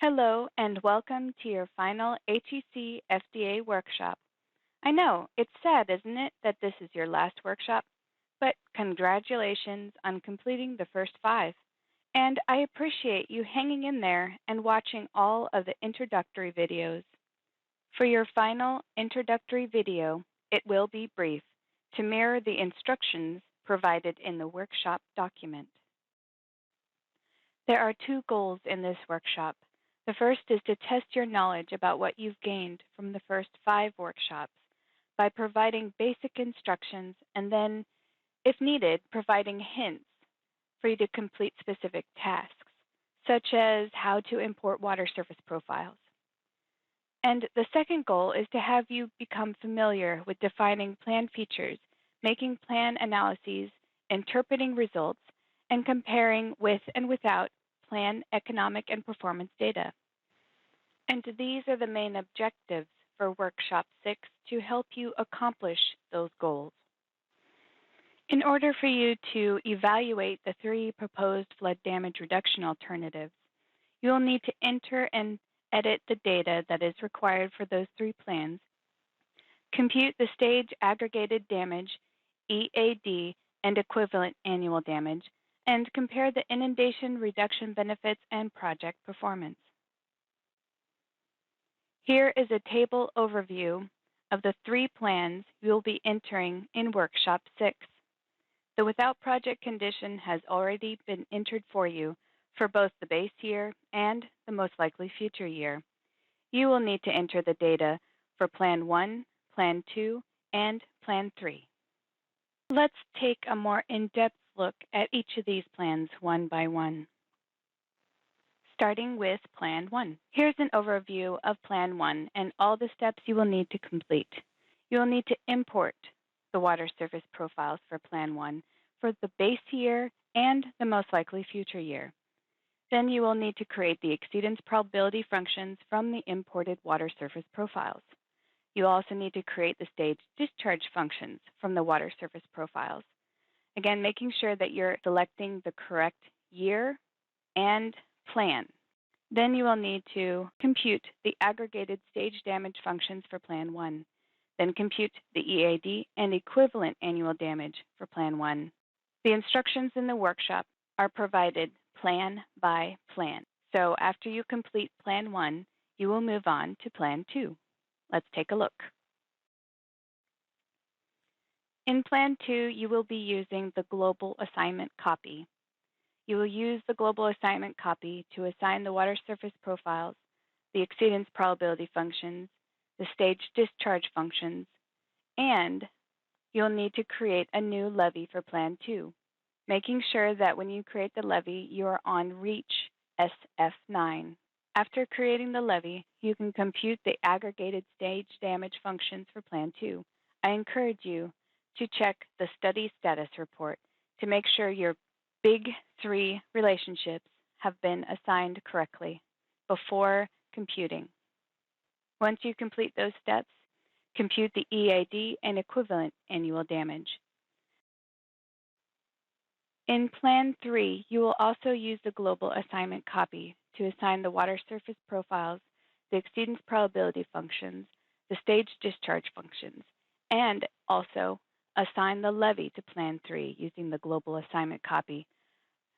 Hello and welcome to your final HEC-FDA workshop. I know, it's sad, isn't it, that this is your last workshop? But congratulations on completing the first 5. And I appreciate you hanging in there and watching all of the introductory videos. For your final introductory video, it will be brief to mirror the instructions provided in the workshop document. There are 2 goals in this workshop. The first is to test your knowledge about what you've gained from the first 5 workshops by providing basic instructions and then, if needed, providing hints for you to complete specific tasks, such as how to import water surface profiles. And the second goal is to have you become familiar with defining plan features, making plan analyses, interpreting results, and comparing with and without plan economic and performance data. And these are the main objectives for Workshop 6 to help you accomplish those goals. In order for you to evaluate the 3 proposed flood damage reduction alternatives, you will need to enter and edit the data that is required for those 3 plans, compute the stage aggregated damage, EAD, and equivalent annual damage, and compare the inundation reduction benefits and project performance. Here is a table overview of the 3 plans you will be entering in Workshop 6. The without project condition has already been entered for you for both the base year and the most likely future year. You will need to enter the data for Plan 1, Plan 2, and Plan 3. Let's take a more in-depth look at each of these plans one by one. Starting with Plan 1. Here's an overview of Plan 1 and all the steps you will need to complete. You will need to import the water surface profiles for Plan 1 for the base year and the most likely future year. Then you will need to create the exceedance probability functions from the imported water surface profiles. You also need to create the stage discharge functions from the water surface profiles. Again, making sure that you're selecting the correct year and plan. Then you will need to compute the aggregated stage damage functions for Plan 1. Then compute the EAD and equivalent annual damage for Plan 1. The instructions in the workshop are provided plan by plan. So after you complete Plan 1, you will move on to Plan 2. Let's take a look. In Plan 2, you will be using the global assignment copy. You will use the global assignment copy to assign the water surface profiles, the exceedance probability functions, the stage discharge functions, and you'll need to create a new levy for Plan 2, making sure that when you create the levy, you are on REACH SF9. After creating the levy, you can compute the aggregated stage damage functions for Plan 2. I encourage you to check the study status report to make sure your big 3 relationships have been assigned correctly before computing. Once you complete those steps, compute the EAD and equivalent annual damage. In Plan 3, you will also use the global assignment copy to assign the water surface profiles, the exceedance probability functions, the stage discharge functions, and also assign the levy to Plan 3 using the global assignment copy.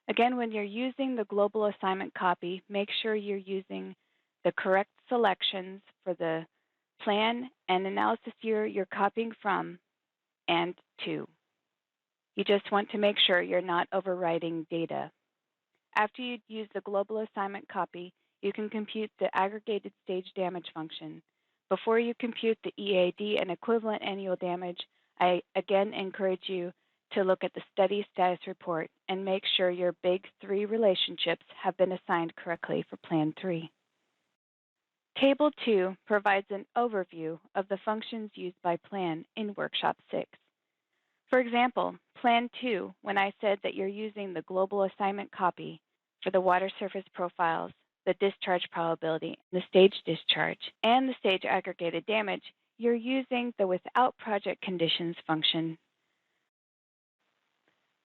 Again, when you're using the global assignment copy, make sure you're using the correct selections for the plan and analysis year you're copying from and to. You just want to make sure you're not overwriting data. After you use the global assignment copy, you can compute the aggregated stage damage function. Before you compute the EAD and equivalent annual damage, I again encourage you to look at the study status report and make sure your big 3 relationships have been assigned correctly for Plan 3. Table 2 provides an overview of the functions used by plan in Workshop 6. For example, Plan 2, when I said that you're using the global assignment copy for the water surface profiles, the discharge probability, the stage discharge, and the stage aggregated damage, you're using the without project conditions function.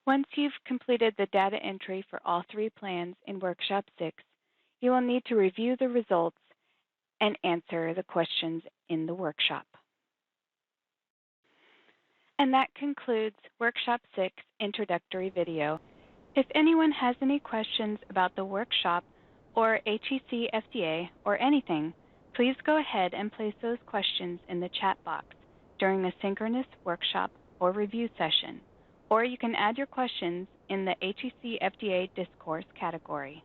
Once you've completed the data entry for all 3 plans in Workshop 6, You will need to review the results and answer the questions in the workshop. And that concludes Workshop 6 Introductory Video. If anyone has any questions about the workshop or HEC-FDA or anything, please go ahead and place those questions in the chat box during a synchronous workshop or review session, or you can add your questions in the HEC-FDA discourse category.